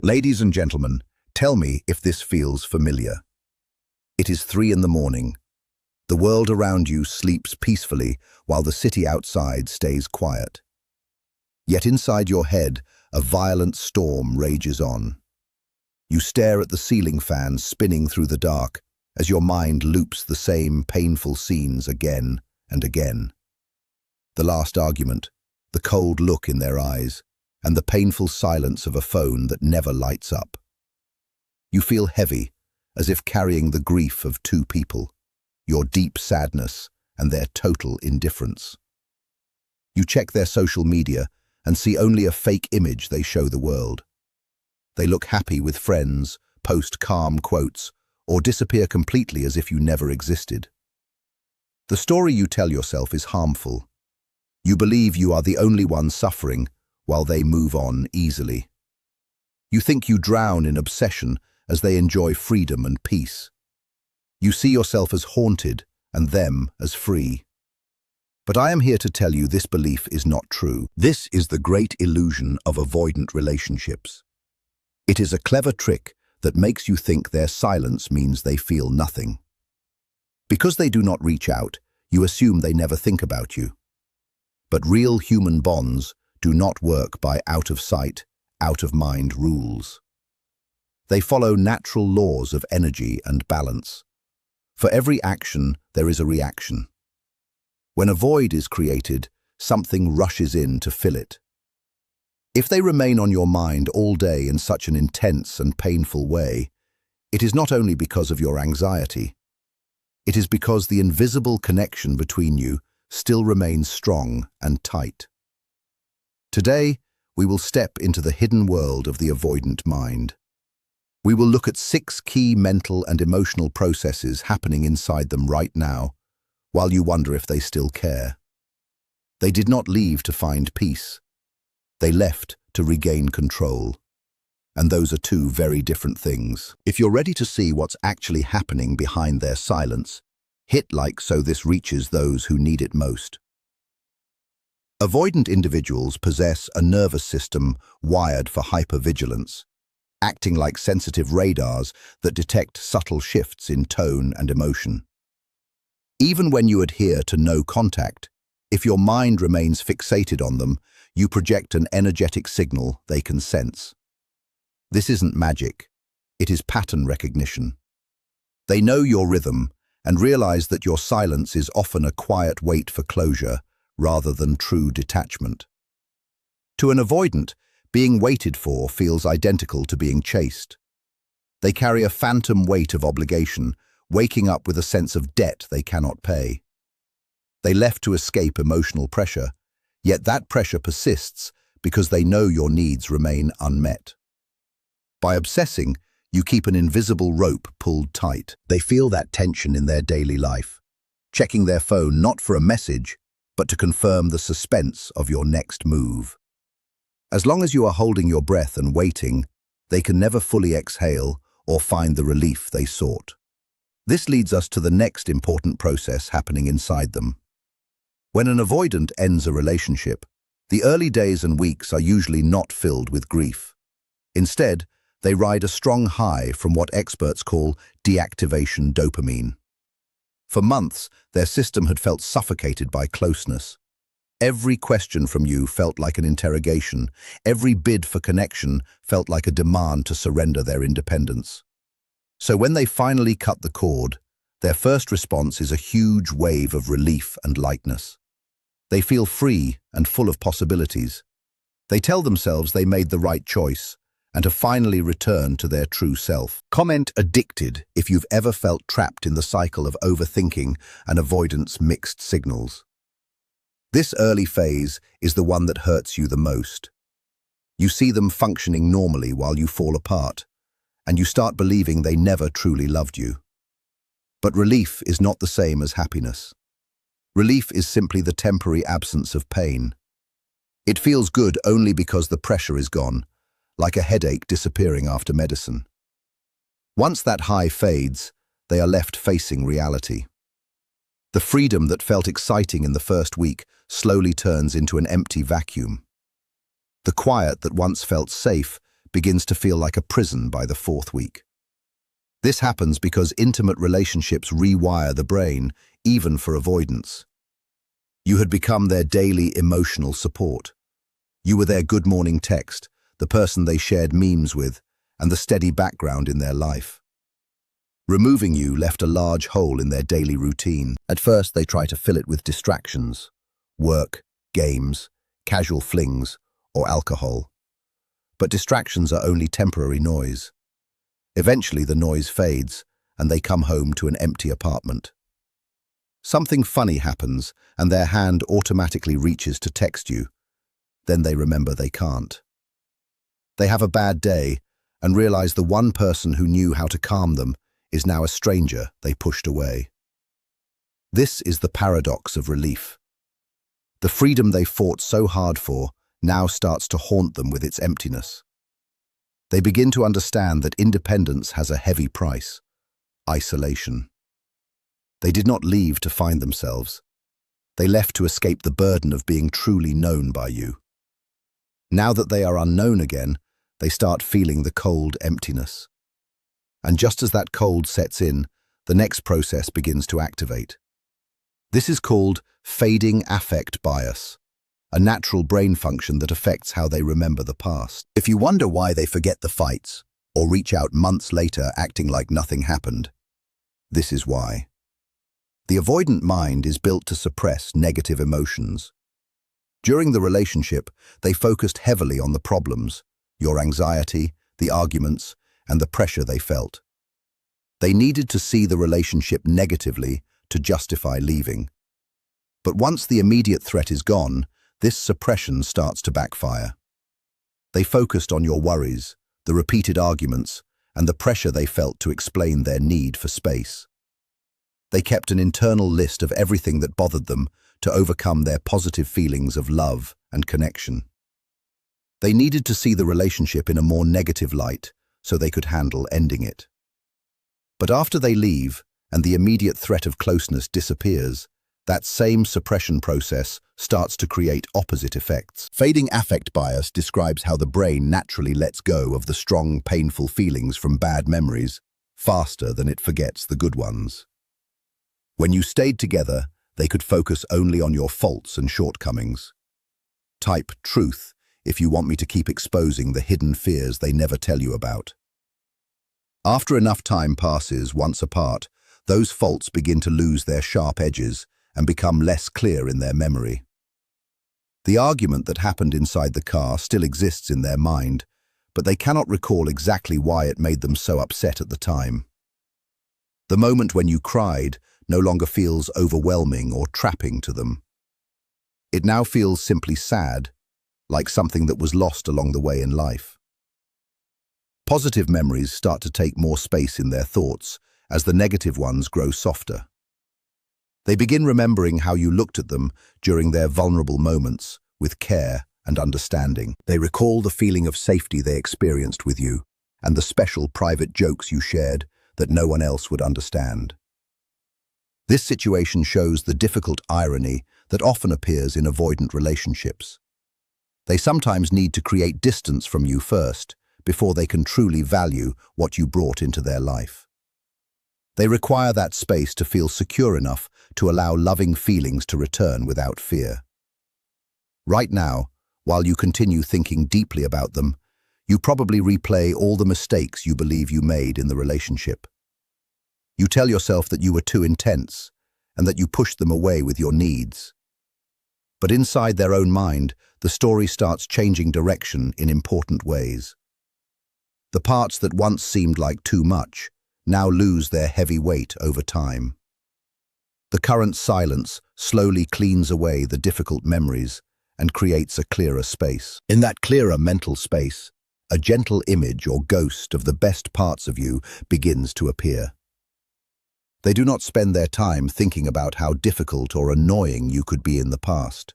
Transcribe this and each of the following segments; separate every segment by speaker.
Speaker 1: Ladies and gentlemen, tell me if this feels familiar. It is 3 in the morning. The world around you sleeps peacefully while the city outside stays quiet. Yet inside your head, a violent storm rages on. You stare at the ceiling fan spinning through the dark as your mind loops the same painful scenes again and again. The last argument, the cold look in their eyes, and the painful silence of a phone that never lights up. You feel heavy, as if carrying the grief of 2 people, your deep sadness and their total indifference. You check their social media and see only a fake image they show the world. They look happy with friends, post calm quotes, or disappear completely as if you never existed. The story you tell yourself is harmful. You believe you are the only one suffering, while they move on easily. You think you drown in obsession as they enjoy freedom and peace. You see yourself as haunted and them as free. But I am here to tell you this belief is not true. This is the great illusion of avoidant relationships. It is a clever trick that makes you think their silence means they feel nothing. Because they do not reach out, you assume they never think about you. But real human bonds do not work by out-of-sight, out-of-mind rules. They follow natural laws of energy and balance. For every action, there is a reaction. When a void is created, something rushes in to fill it. If they remain on your mind all day in such an intense and painful way, it is not only because of your anxiety. It is because the invisible connection between you still remains strong and tight. Today, we will step into the hidden world of the avoidant mind. We will look at 6 key mental and emotional processes happening inside them right now, while you wonder if they still care. They did not leave to find peace. They left to regain control. And those are 2 very different things. If you're ready to see what's actually happening behind their silence, hit like so this reaches those who need it most. Avoidant individuals possess a nervous system wired for hypervigilance, acting like sensitive radars that detect subtle shifts in tone and emotion. Even when you adhere to no contact, if your mind remains fixated on them, you project an energetic signal they can sense. This isn't magic, it is pattern recognition. They know your rhythm and realize that your silence is often a quiet wait for closure rather than true detachment. To an avoidant, being waited for feels identical to being chased. They carry a phantom weight of obligation, waking up with a sense of debt they cannot pay. They left to escape emotional pressure, yet that pressure persists because they know your needs remain unmet. By obsessing, you keep an invisible rope pulled tight. They feel that tension in their daily life, checking their phone not for a message, but to confirm the suspense of your next move. As long as you are holding your breath and waiting, they can never fully exhale or find the relief they sought. This leads us to the next important process happening inside them. When an avoidant ends a relationship, the early days and weeks are usually not filled with grief. Instead, they ride a strong high from what experts call deactivation dopamine. For months, their system had felt suffocated by closeness. Every question from you felt like an interrogation. Every bid for connection felt like a demand to surrender their independence. So when they finally cut the cord, their first response is a huge wave of relief and lightness. They feel free and full of possibilities. They tell themselves they made the right choice and have finally returned to their true self. Comment addicted if you've ever felt trapped in the cycle of overthinking and avoidance mixed signals. This early phase is the one that hurts you the most. You see them functioning normally while you fall apart, and you start believing they never truly loved you. But relief is not the same as happiness. Relief is simply the temporary absence of pain. It feels good only because the pressure is gone, like a headache disappearing after medicine. Once that high fades, they are left facing reality. The freedom that felt exciting in the first week slowly turns into an empty vacuum. The quiet that once felt safe begins to feel like a prison by the fourth week. This happens because intimate relationships rewire the brain, even for avoidance. You had become their daily emotional support. You were their good morning text, the person they shared memes with, and the steady background in their life. Removing you left a large hole in their daily routine. At first, they try to fill it with distractions: work, games, casual flings, or alcohol. But distractions are only temporary noise. Eventually, the noise fades, and they come home to an empty apartment. Something funny happens, and their hand automatically reaches to text you. Then they remember they can't. They have a bad day and realize the one person who knew how to calm them is now a stranger they pushed away. This is the paradox of relief. The freedom they fought so hard for now starts to haunt them with its emptiness. They begin to understand that independence has a heavy price: isolation. They did not leave to find themselves. They left to escape the burden of being truly known by you. Now that they are unknown again, they start feeling the cold emptiness. And just as that cold sets in, the next process begins to activate. This is called fading affect bias, a natural brain function that affects how they remember the past. If you wonder why they forget the fights or reach out months later acting like nothing happened, this is why. The avoidant mind is built to suppress negative emotions. During the relationship, they focused heavily on the problems, your anxiety, the arguments, and the pressure they felt. They needed to see the relationship negatively to justify leaving. But once the immediate threat is gone, this suppression starts to backfire. They focused on your worries, the repeated arguments, and the pressure they felt to explain their need for space. They kept an internal list of everything that bothered them to overcome their positive feelings of love and connection. They needed to see the relationship in a more negative light so they could handle ending it. But after they leave and the immediate threat of closeness disappears, that same suppression process starts to create opposite effects. Fading affect bias describes how the brain naturally lets go of the strong, painful feelings from bad memories faster than it forgets the good ones. When you stayed together, they could focus only on your faults and shortcomings. Type truth if you want me to keep exposing the hidden fears they never tell you about. After enough time passes once apart, those faults begin to lose their sharp edges and become less clear in their memory. The argument that happened inside the car still exists in their mind, but they cannot recall exactly why it made them so upset at the time. The moment when you cried no longer feels overwhelming or trapping to them. It now feels simply sad, like something that was lost along the way in life. Positive memories start to take more space in their thoughts as the negative ones grow softer. They begin remembering how you looked at them during their vulnerable moments with care and understanding. They recall the feeling of safety they experienced with you and the special private jokes you shared that no one else would understand. This situation shows the difficult irony that often appears in avoidant relationships. They sometimes need to create distance from you first before they can truly value what you brought into their life. They require that space to feel secure enough to allow loving feelings to return without fear. Right now, while you continue thinking deeply about them, you probably replay all the mistakes you believe you made in the relationship. You tell yourself that you were too intense and that you pushed them away with your needs. But inside their own mind, the story starts changing direction in important ways. The parts that once seemed like too much now lose their heavy weight over time. The current silence slowly cleans away the difficult memories and creates a clearer space. In that clearer mental space, a gentle image or ghost of the best parts of you begins to appear. They do not spend their time thinking about how difficult or annoying you could be in the past.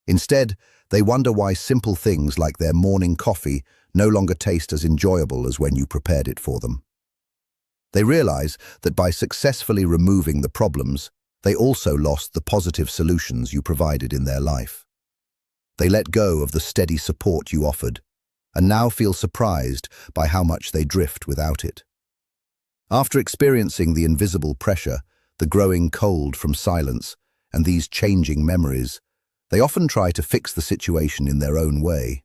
Speaker 1: Instead, they wonder why simple things like their morning coffee no longer taste as enjoyable as when you prepared it for them. They realize that by successfully removing the problems, they also lost the positive solutions you provided in their life. They let go of the steady support you offered, and now feel surprised by how much they drift without it. After experiencing the invisible pressure, the growing cold from silence, and these changing memories, they often try to fix the situation in their own way.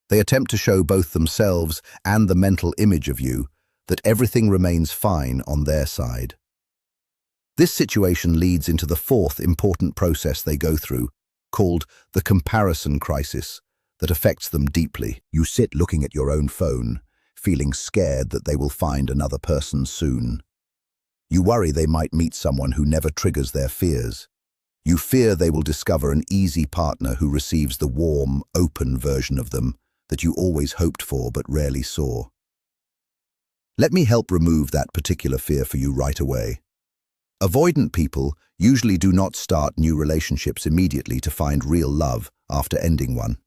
Speaker 1: They attempt to show both themselves and the mental image of you that everything remains fine on their side. This situation leads into the fourth important process they go through, called the comparison crisis, that affects them deeply. You sit looking at your own phone, feeling scared that they will find another person soon. You worry they might meet someone who never triggers their fears. You fear they will discover an easy partner who receives the warm, open version of them that you always hoped for but rarely saw. Let me help remove that particular fear for you right away. Avoidant people usually do not start new relationships immediately to find real love after ending one.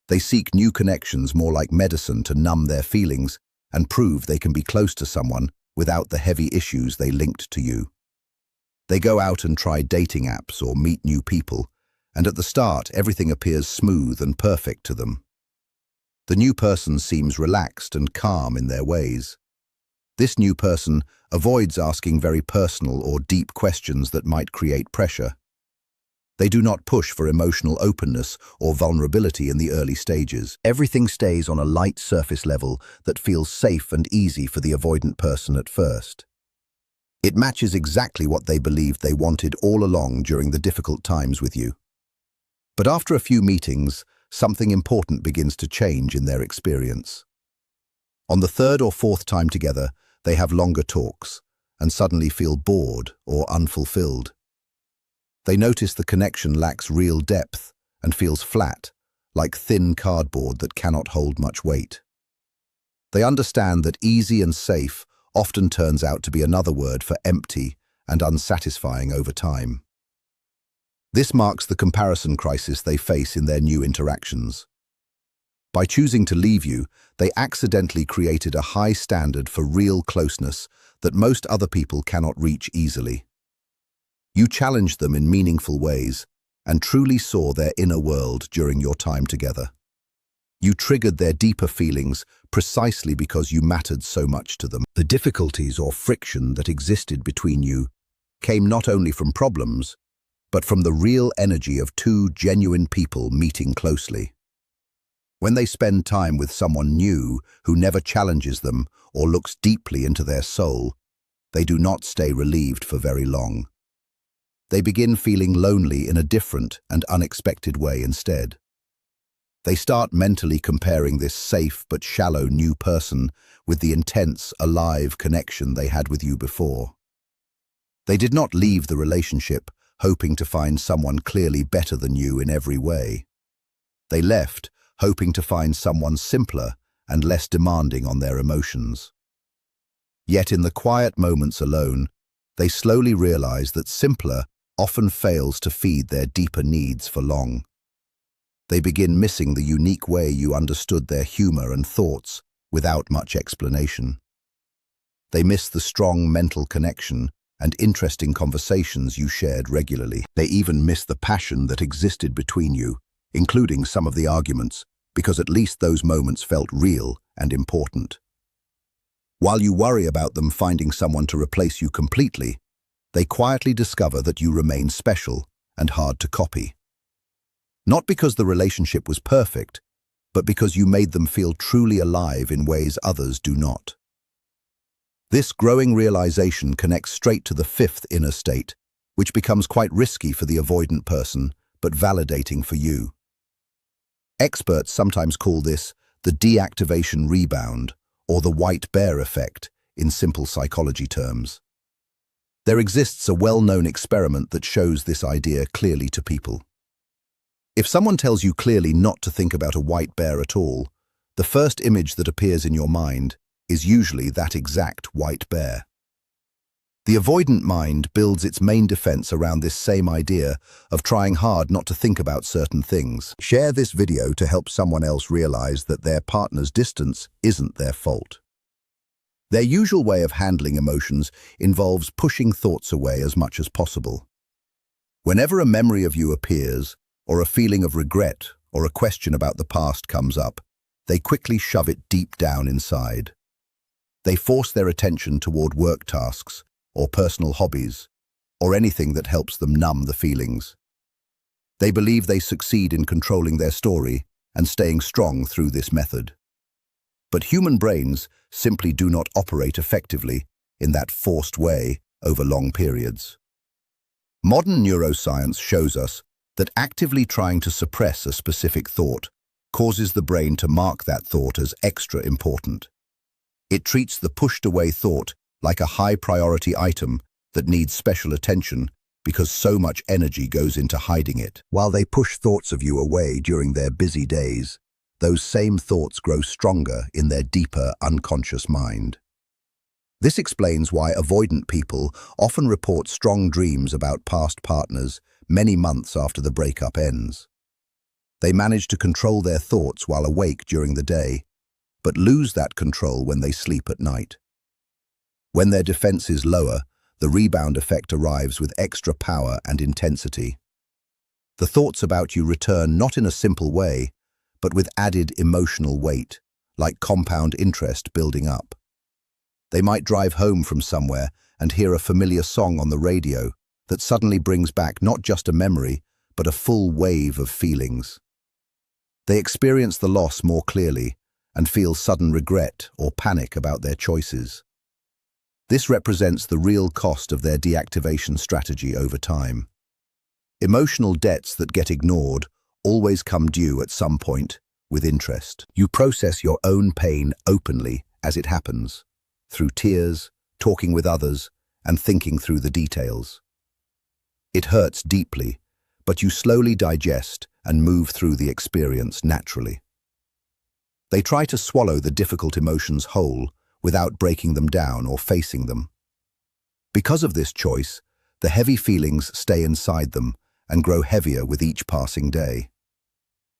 Speaker 1: They seek new connections more like medicine to numb their feelings and prove they can be close to someone without the heavy issues they linked to you. They go out and try dating apps or meet new people, and at the start everything appears smooth and perfect to them. The new person seems relaxed and calm in their ways. This new person avoids asking very personal or deep questions that might create pressure. They do not push for emotional openness or vulnerability in the early stages. Everything stays on a light surface level that feels safe and easy for the avoidant person at first. It matches exactly what they believed they wanted all along during the difficult times with you. But after a few meetings, something important begins to change in their experience. On the third or fourth time together, they have longer talks and suddenly feel bored or unfulfilled. They notice the connection lacks real depth and feels flat, like thin cardboard that cannot hold much weight. They understand that easy and safe often turns out to be another word for empty and unsatisfying over time. This marks the comparison crisis they face in their new interactions. By choosing to leave you, they accidentally created a high standard for real closeness that most other people cannot reach easily. You challenged them in meaningful ways and truly saw their inner world during your time together. You triggered their deeper feelings precisely because you mattered so much to them. The difficulties or friction that existed between you came not only from problems, but from the real energy of two genuine people meeting closely. When they spend time with someone new who never challenges them or looks deeply into their soul, they do not stay relieved for very long. They begin feeling lonely in a different and unexpected way instead. They start mentally comparing this safe but shallow new person with the intense, alive connection they had with you before. They did not leave the relationship hoping to find someone clearly better than you in every way. They left hoping to find someone simpler and less demanding on their emotions. Yet in the quiet moments alone, they slowly realize that simpler often fails to feed their deeper needs for long. They begin missing the unique way you understood their humor and thoughts without much explanation. They miss the strong mental connection and interesting conversations you shared regularly. They even miss the passion that existed between you, including some of the arguments, because at least those moments felt real and important. While you worry about them finding someone to replace you completely, they quietly discover that you remain special and hard to copy. Not because the relationship was perfect, but because you made them feel truly alive in ways others do not. This growing realization connects straight to the fifth inner state, which becomes quite risky for the avoidant person, but validating for you. Experts sometimes call this the deactivation rebound, or the white bear effect in simple psychology terms. There exists a well-known experiment that shows this idea clearly to people. If someone tells you clearly not to think about a white bear at all, the first image that appears in your mind is usually that exact white bear. The avoidant mind builds its main defense around this same idea of trying hard not to think about certain things. Share this video to help someone else realize that their partner's distance isn't their fault. Their usual way of handling emotions involves pushing thoughts away as much as possible. Whenever a memory of you appears, or a feeling of regret or a question about the past comes up, they quickly shove it deep down inside. They force their attention toward work tasks or personal hobbies, or anything that helps them numb the feelings. They believe they succeed in controlling their story and staying strong through this method. But human brains simply do not operate effectively in that forced way over long periods. Modern neuroscience shows us that actively trying to suppress a specific thought causes the brain to mark that thought as extra important. It treats the pushed-away thought like a high-priority item that needs special attention because so much energy goes into hiding it. While they push thoughts of you away during their busy days, those same thoughts grow stronger in their deeper, unconscious mind. This explains why avoidant people often report strong dreams about past partners many months after the breakup ends. They manage to control their thoughts while awake during the day, but lose that control when they sleep at night. When their defense is lower, the rebound effect arrives with extra power and intensity. The thoughts about you return not in a simple way, but with added emotional weight, like compound interest building up. They might drive home from somewhere and hear a familiar song on the radio that suddenly brings back not just a memory, but a full wave of feelings. They experience the loss more clearly and feel sudden regret or panic about their choices. This represents the real cost of their deactivation strategy over time. Emotional debts that get ignored always come due at some point with interest. You process your own pain openly as it happens, through tears, talking with others, and thinking through the details. It hurts deeply, but you slowly digest and move through the experience naturally. They try to swallow the difficult emotions whole without breaking them down or facing them. Because of this choice, the heavy feelings stay inside them and grow heavier with each passing day.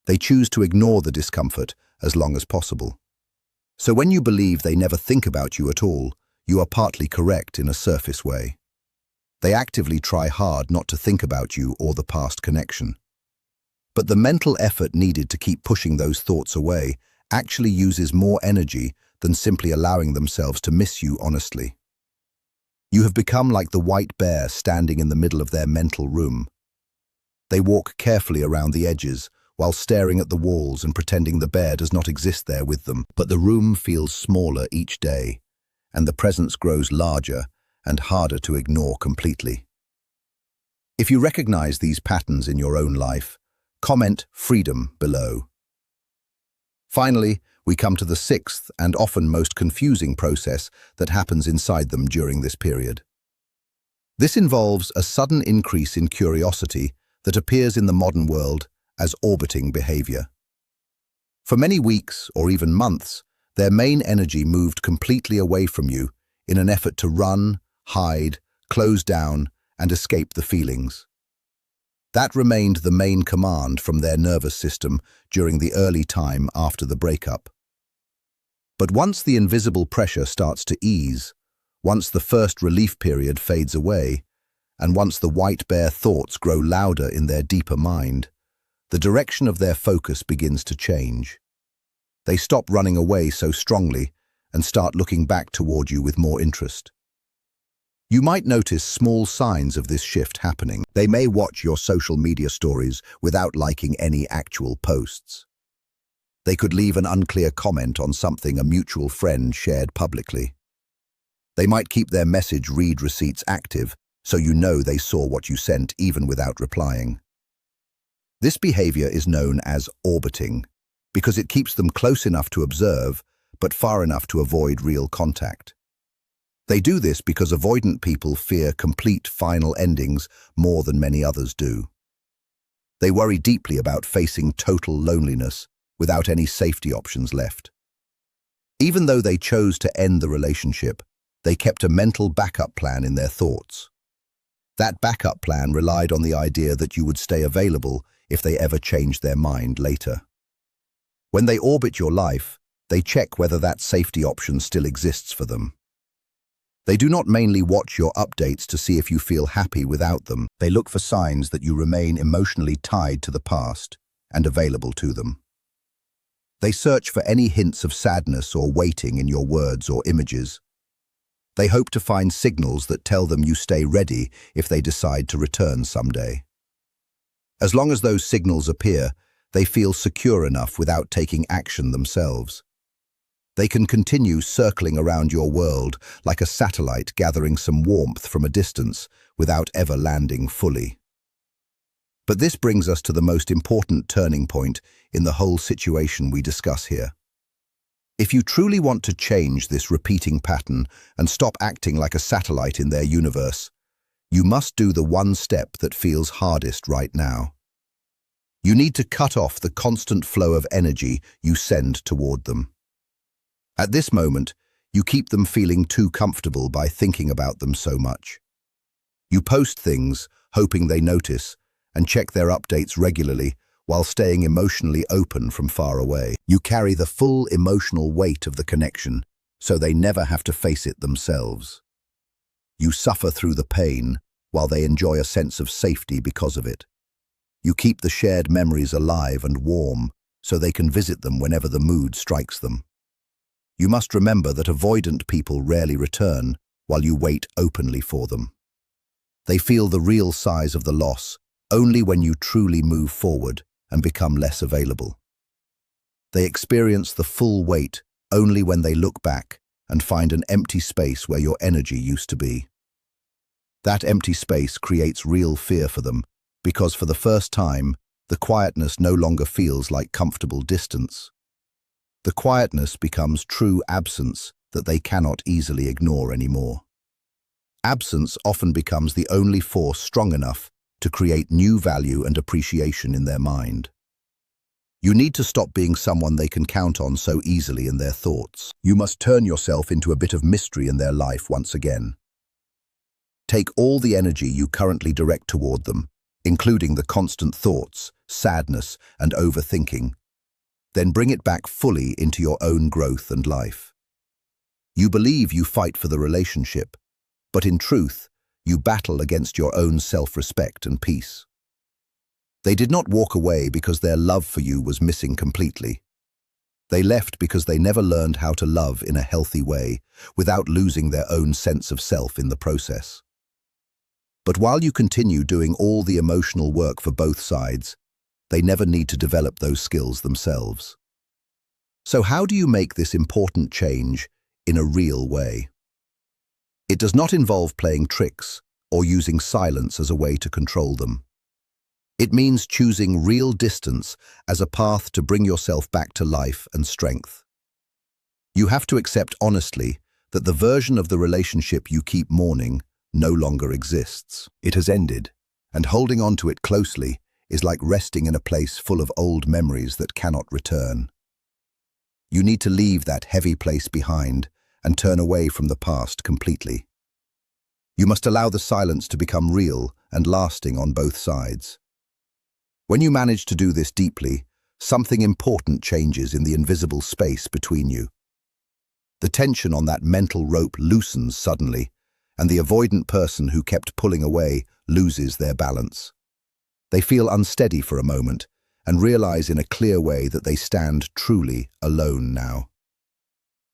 Speaker 1: They choose to ignore the discomfort as long as possible. So when you believe they never think about you at all, you are partly correct in a surface way. They actively try hard not to think about you or the past connection. But the mental effort needed to keep pushing those thoughts away actually uses more energy than simply allowing themselves to miss you honestly. You have become like the white bear standing in the middle of their mental room. They walk carefully around the edges while staring at the walls and pretending the bear does not exist there with them. But the room feels smaller each day, and the presence grows larger and harder to ignore completely. If you recognize these patterns in your own life, comment "freedom" below. Finally, we come to the sixth and often most confusing process that happens inside them during this period. This involves a sudden increase in curiosity that appears in the modern world as orbiting behavior. For many weeks or even months, their main energy moved completely away from you in an effort to run, hide, close down, and escape the feelings. That remained the main command from their nervous system during the early time after the breakup. But once the invisible pressure starts to ease, once the first relief period fades away, and once the white bear thoughts grow louder in their deeper mind, the direction of their focus begins to change. They stop running away so strongly and start looking back toward you with more interest. You might notice small signs of this shift happening. They may watch your social media stories without liking any actual posts. They could leave an unclear comment on something a mutual friend shared publicly. They might keep their message read receipts active, so you know they saw what you sent even without replying. This behavior is known as orbiting, because it keeps them close enough to observe, but far enough to avoid real contact. They do this because avoidant people fear complete final endings more than many others do. They worry deeply about facing total loneliness without any safety options left. Even though they chose to end the relationship, they kept a mental backup plan in their thoughts. That backup plan relied on the idea that you would stay available if they ever changed their mind later. When they orbit your life, they check whether that safety option still exists for them. They do not mainly watch your updates to see if you feel happy without them. They look for signs that you remain emotionally tied to the past and available to them. They search for any hints of sadness or waiting in your words or images. They hope to find signals that tell them you stay ready if they decide to return someday. As long as those signals appear, they feel secure enough without taking action themselves. They can continue circling around your world like a satellite gathering some warmth from a distance without ever landing fully. But this brings us to the most important turning point in the whole situation we discuss here. If you truly want to change this repeating pattern and stop acting like a satellite in their universe, you must do the one step that feels hardest right now. You need to cut off the constant flow of energy you send toward them. At this moment, you keep them feeling too comfortable by thinking about them so much. You post things, hoping they notice, and check their updates regularly while staying emotionally open from far away. You carry the full emotional weight of the connection, so they never have to face it themselves. You suffer through the pain, while they enjoy a sense of safety because of it. You keep the shared memories alive and warm, so they can visit them whenever the mood strikes them. You must remember that avoidant people rarely return, while you wait openly for them. They feel the real size of the loss only when you truly move forward and become less available. They experience the full weight only when they look back and find an empty space where your energy used to be. That empty space creates real fear for them, because for the first time, the quietness no longer feels like comfortable distance. The quietness becomes true absence that they cannot easily ignore anymore. Absence often becomes the only force strong enough to create new value and appreciation in their mind. You need to stop being someone they can count on so easily in their thoughts. You must turn yourself into a bit of mystery in their life once again. Take all the energy you currently direct toward them, including the constant thoughts, sadness, and overthinking. Then bring it back fully into your own growth and life. You believe you fight for the relationship, but in truth, you battle against your own self-respect and peace. They did not walk away because their love for you was missing completely. They left because they never learned how to love in a healthy way without losing their own sense of self in the process. But while you continue doing all the emotional work for both sides, they never need to develop those skills themselves. So how do you make this important change in a real way? It does not involve playing tricks or using silence as a way to control them. It means choosing real distance as a path to bring yourself back to life and strength. You have to accept honestly that the version of the relationship you keep mourning no longer exists. It has ended, and holding on to it closely is like resting in a place full of old memories that cannot return. You need to leave that heavy place behind and turn away from the past completely. You must allow the silence to become real and lasting on both sides. When you manage to do this deeply, something important changes in the invisible space between you. The tension on that mental rope loosens suddenly, and the avoidant person who kept pulling away loses their balance. They feel unsteady for a moment and realize in a clear way that they stand truly alone now.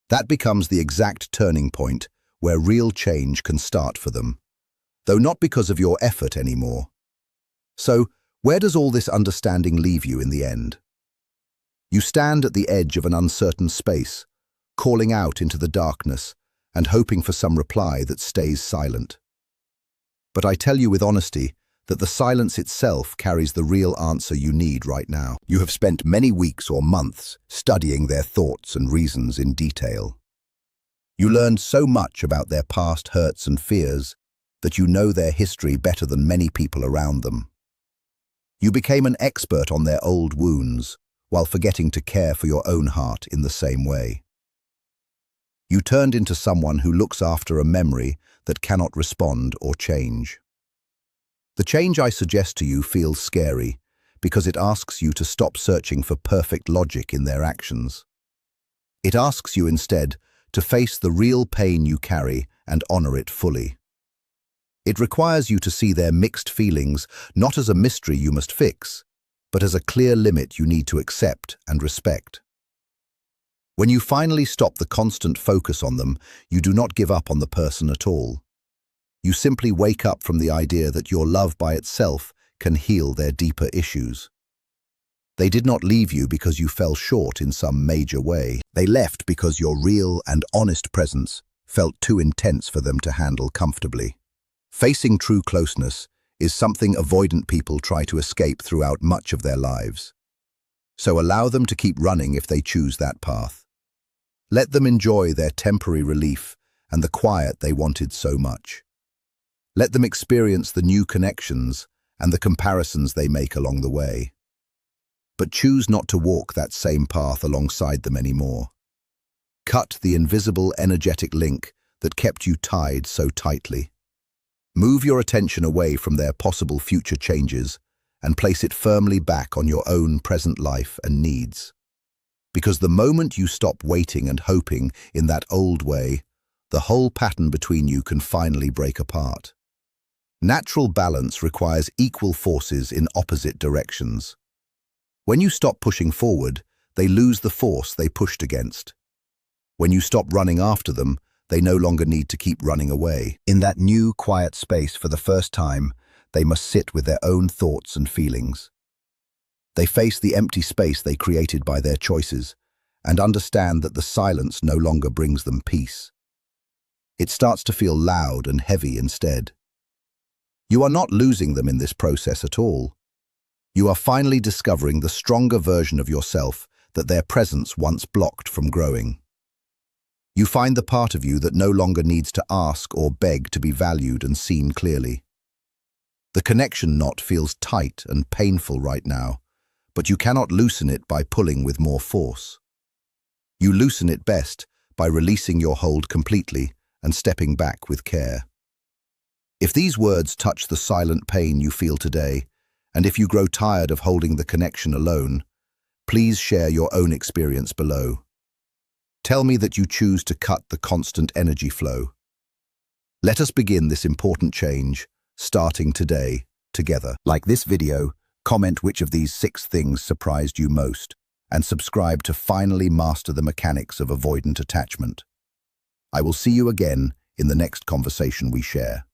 Speaker 1: That becomes the exact turning point where real change can start for them, though not because of your effort anymore. So, where does all this understanding leave you in the end? You stand at the edge of an uncertain space, calling out into the darkness and hoping for some reply that stays silent. But I tell you with honesty that the silence itself carries the real answer you need right now. You have spent many weeks or months studying their thoughts and reasons in detail. You learned so much about their past hurts and fears that you know their history better than many people around them. You became an expert on their old wounds while forgetting to care for your own heart in the same way. You turned into someone who looks after a memory that cannot respond or change. The change I suggest to you feels scary because it asks you to stop searching for perfect logic in their actions. It asks you instead to face the real pain you carry and honor it fully. It requires you to see their mixed feelings not as a mystery you must fix, but as a clear limit you need to accept and respect. When you finally stop the constant focus on them, you do not give up on the person at all. You simply wake up from the idea that your love by itself can heal their deeper issues. They did not leave you because you fell short in some major way. They left because your real and honest presence felt too intense for them to handle comfortably. Facing true closeness is something avoidant people try to escape throughout much of their lives. So allow them to keep running if they choose that path. Let them enjoy their temporary relief and the quiet they wanted so much. Let them experience the new connections and the comparisons they make along the way. But choose not to walk that same path alongside them anymore. Cut the invisible energetic link that kept you tied so tightly. Move your attention away from their possible future changes and place it firmly back on your own present life and needs. Because the moment you stop waiting and hoping in that old way, the whole pattern between you can finally break apart. Natural balance requires equal forces in opposite directions. When you stop pushing forward, they lose the force they pushed against. When you stop running after them, they no longer need to keep running away. In that new, quiet space for the first time, they must sit with their own thoughts and feelings. They face the empty space they created by their choices and understand that the silence no longer brings them peace. It starts to feel loud and heavy instead. You are not losing them in this process at all. You are finally discovering the stronger version of yourself that their presence once blocked from growing. You find the part of you that no longer needs to ask or beg to be valued and seen clearly. The connection knot feels tight and painful right now, but you cannot loosen it by pulling with more force. You loosen it best by releasing your hold completely and stepping back with care. If these words touch the silent pain you feel today, and if you grow tired of holding the connection alone, please share your own experience below. Tell me that you choose to cut the constant energy flow. Let us begin this important change, starting today, together. Like this video, comment which of these 6 things surprised you most, and subscribe to finally master the mechanics of avoidant attachment. I will see you again in the next conversation we share.